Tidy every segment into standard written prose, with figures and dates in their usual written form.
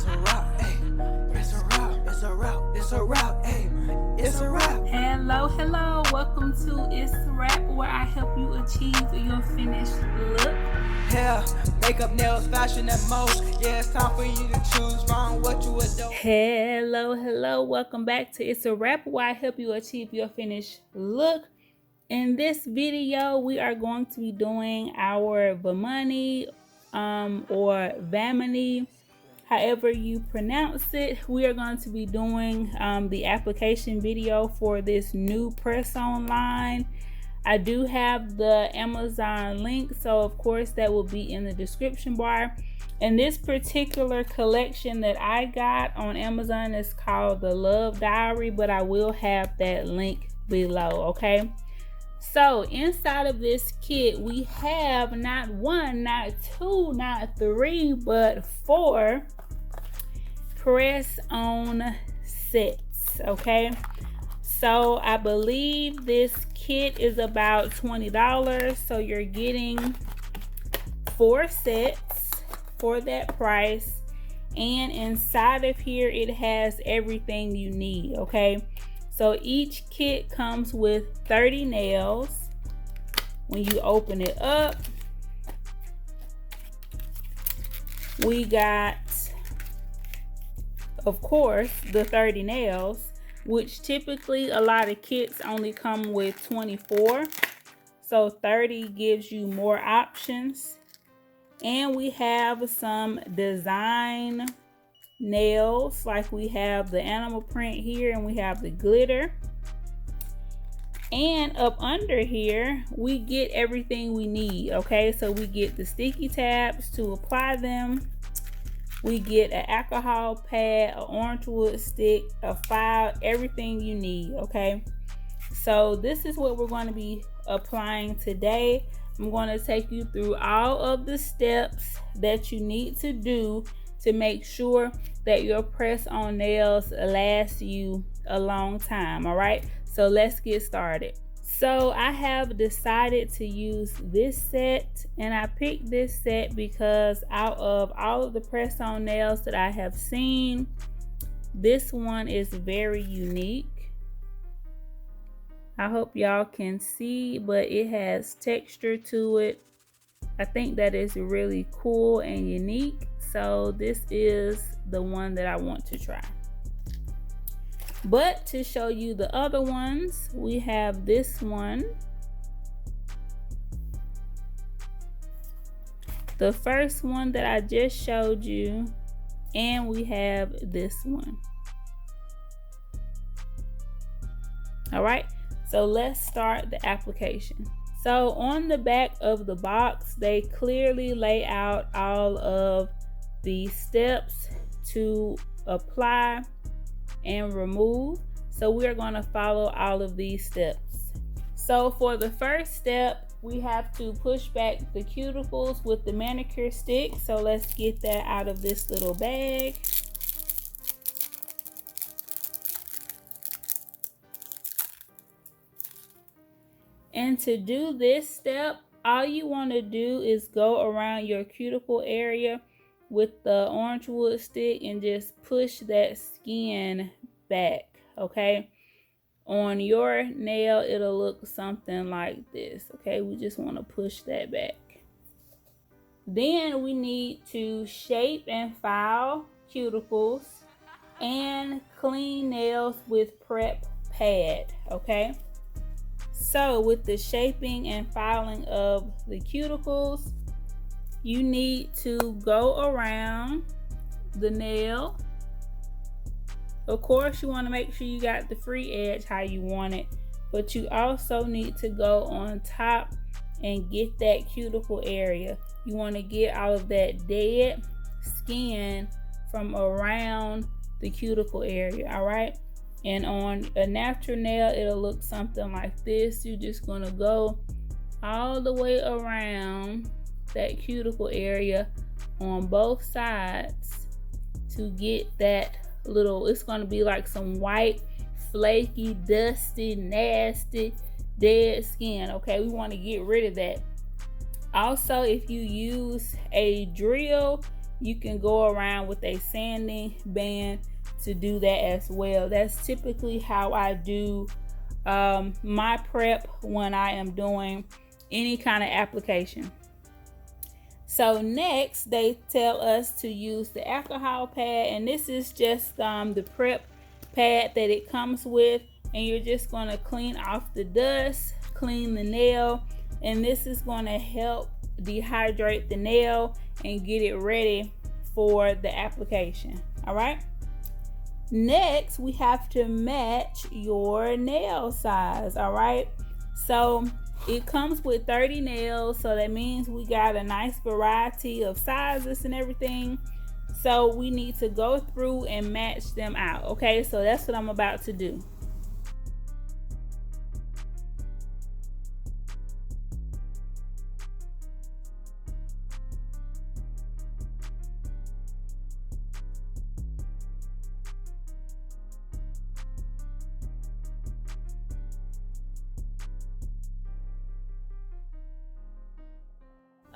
It's a wrap, ayy. It's a wrap, it's a wrap, it's a wrap, ayy. It's a wrap. Hello, welcome to Itz Sirap, where I help you achieve your finished look. Hair, makeup, nails, fashion, and most. Yeah, it's time for you to choose from what you adore. Hello, welcome back to Itz Sirap, where I help you achieve your finished look. In this video, we are going to be doing our Vamony or Vamony, however you pronounce it. We are going to be doing the application video for this new press-on line. I do have the Amazon link, so of course that will be in the description bar. And this particular collection that I got on Amazon is called the Love Diary, but I will have that link below, okay? So inside of this kit, we have not one, not two, not three, but 4 press-on sets, okay? So I believe this kit is about $20, so you're getting 4 sets for that price. And inside of here, it has everything you need, okay? So each kit comes with 30 nails. When you open it up, we got, of course, the 30 nails, which typically a lot of kits only come with 24. So 30 gives you more options. And we have some design nails, like we have the animal print here and we have the glitter. And up under here, we get everything we need, okay? So we get the sticky tabs to apply them. We get an alcohol pad, an orange wood stick, a file, everything you need, okay? So this is what we're going to be applying today. I'm going to take you through all of the steps that you need to do to make sure that your press-on nails last you a long time, all right? So let's get started. So I have decided to use this set, and I picked this set because out of all of the press-on nails that I have seen, this one is very unique. I hope y'all can see, but it has texture to it. I think that is really cool and unique. So this is the one that I want to try. But to show you the other ones, we have this one. The first one that I just showed you, and we have this one. All right, so let's start the application. So on the back of the box, they clearly lay out all of the steps to apply and remove. So we are going to follow all of these steps. So for the first step, we have to push back the cuticles with the manicure stick. So let's get that out of this little bag. And to do this step, all you want to do is go around your cuticle area with the orange wood stick and just push that skin back, okay? On your nail, it'll look something like this, okay? We just want to push that back. Then we need to shape and file cuticles and clean nails with prep pad, okay? So with the shaping and filing of the cuticles, you need to go around the nail. Of course, you want to make sure you got the free edge how you want it, but you also need to go on top and get that cuticle area. You want to get all of that dead skin from around the cuticle area, all right? And on a natural nail, it'll look something like this. You're just gonna go all the way around that cuticle area on both sides to get that little, it's gonna be like some white, flaky, dusty, nasty, dead skin, okay? We wanna get rid of that. Also, if you use a drill, you can go around with a sanding band to do that as well. That's typically how I do my prep when I am doing any kind of application. So next they tell us to use the alcohol pad, and this is just the prep pad that it comes with, and you're just going to clean off the dust, clean the nail, and this is going to help dehydrate the nail and get it ready for the application. All right, next we have to match your nail size. All right, so it comes with 30 nails, so that means we got a nice variety of sizes and everything. So we need to go through and match them out. Okay, so that's what I'm about to do.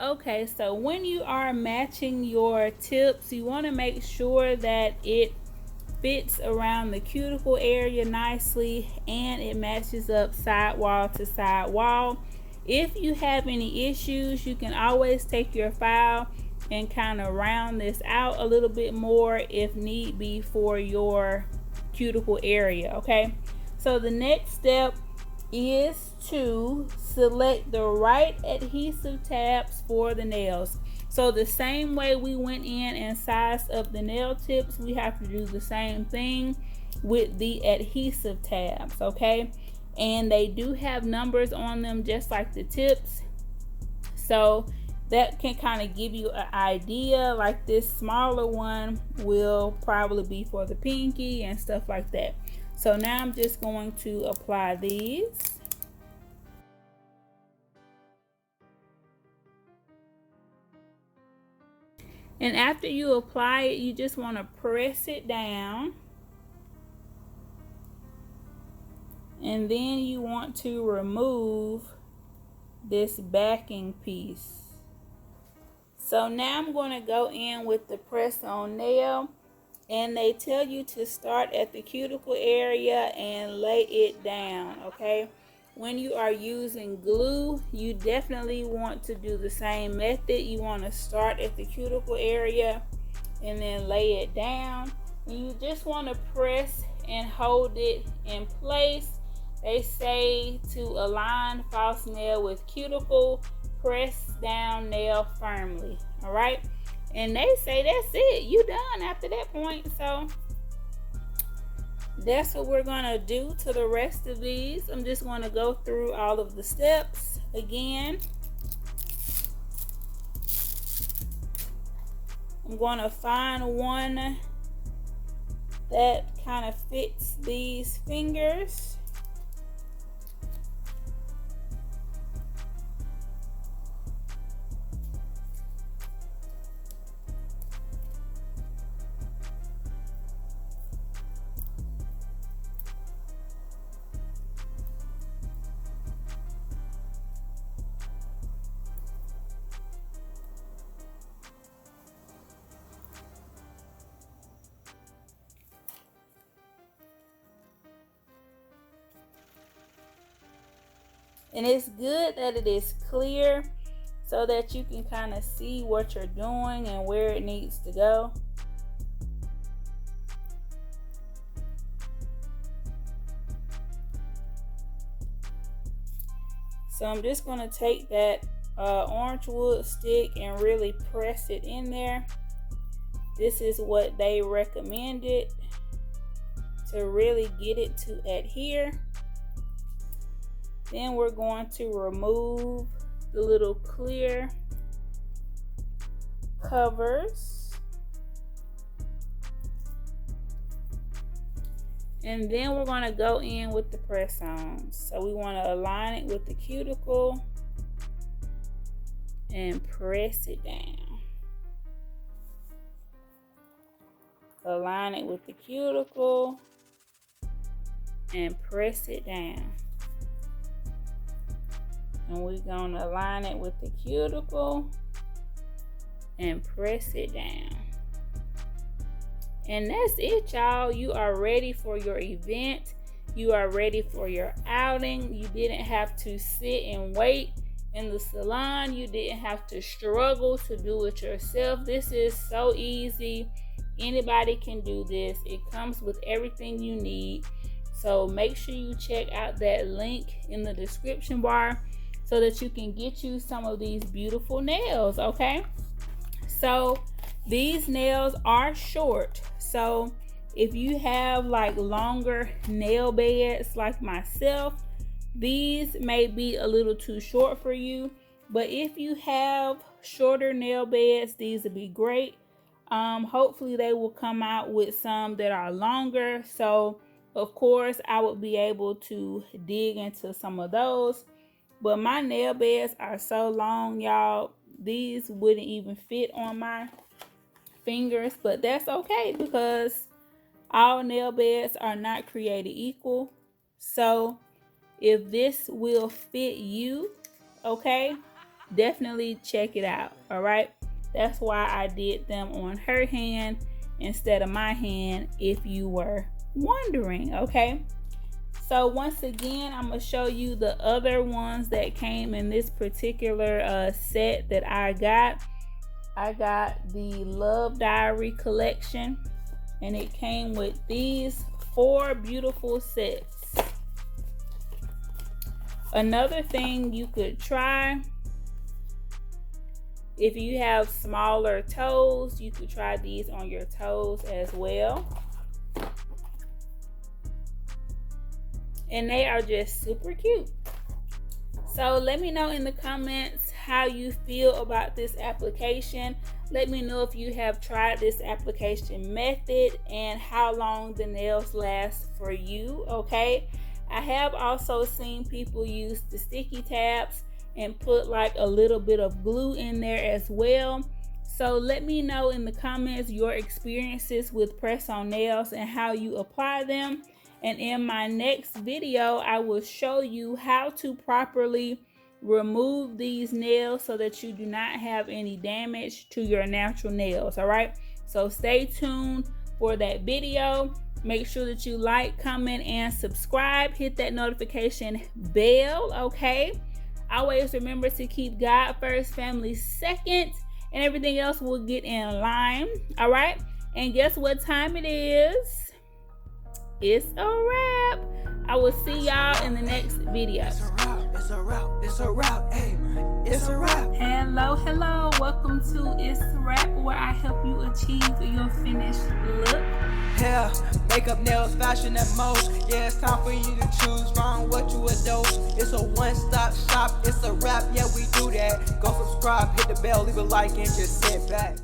Okay, so when you are matching your tips, you want to make sure that it fits around the cuticle area nicely and it matches up sidewall to sidewall. If you have any issues, you can always take your file and kind of round this out a little bit more if need be for your cuticle area. Okay, so the next step is to select the right adhesive tabs for the nails. So the same way we went in and sized up the nail tips, we have to do the same thing with the adhesive tabs. Okay, and they do have numbers on them just like the tips, so that can kind of give you an idea. Like this smaller one will probably be for the pinky and stuff like that. So now I'm just going to apply these. And after you apply it, you just want to press it down. And then you want to remove this backing piece. So now I'm going to go in with the press-on nail. And they tell you to start at the cuticle area and lay it down. Okay, when you are using glue, you definitely want to do the same method. You want to start at the cuticle area and then lay it down, and you just want to press and hold it in place. They say to align false nail with cuticle, press down nail firmly. All right, and they say that's it, you done after that point. So that's what we're gonna do to the rest of these. I'm just gonna go through all of the steps again. I'm gonna find one that kind of fits these fingers. And it's good that it is clear so that you can kind of see what you're doing and where it needs to go. So I'm just going to take that orange wood stick and really press it in there. This is what they recommended to really get it to adhere. Then we're going to remove the little clear covers. And then we're going to go in with the press-ons. So we want to align it with the cuticle and press it down. Align it with the cuticle and press it down. And we're going to align it with the cuticle and press it down. And that's it, y'all. You are ready for your event. You are ready for your outing. You didn't have to sit and wait in the salon. You didn't have to struggle to do it yourself. This is so easy. Anybody can do this. It comes with everything you need. So make sure you check out that link in the description bar so that you can get you some of these beautiful nails, okay? So these nails are short. So if you have like longer nail beds like myself, these may be a little too short for you. But if you have shorter nail beds, these would be great. Hopefully they will come out with some that are longer. So of course I would be able to dig into some of those. But my nail beds are so long, y'all. These wouldn't even fit on my fingers, but that's okay because all nail beds are not created equal. So if this will fit you, okay, definitely check it out. All right, that's why I did them on her hand instead of my hand, if you were wondering. Okay, so once again, I'm gonna show you the other ones that came in this particular set that I got. I got the Love Diary collection, and it came with these 4 beautiful sets. Another thing you could try, if you have smaller toes, you could try these on your toes as well. And they are just super cute. So let me know in the comments how you feel about this application. Let me know if you have tried this application method and how long the nails last for you, okay? I have also seen people use the sticky tabs and put like a little bit of glue in there as well. So let me know in the comments your experiences with press-on nails and how you apply them. And in my next video, I will show you how to properly remove these nails so that you do not have any damage to your natural nails. All right, so stay tuned for that video. Make sure that you like, comment, and subscribe. Hit that notification bell, okay? Always remember to keep God first, family second, and everything else will get in line. All right, and guess what time it is? It's a wrap. I will see y'all in the next video. It's a wrap, it's a wrap, it's a wrap, hey, it's a wrap. Hello, welcome to Itz Sirap, where I help you achieve your finished look. Hair, makeup, nails, fashion, and most. Yeah, it's time for you to choose from what you adore. It's a one-stop shop, it's a wrap, yeah, we do that. Go subscribe, hit the bell, leave a like, and just sit back.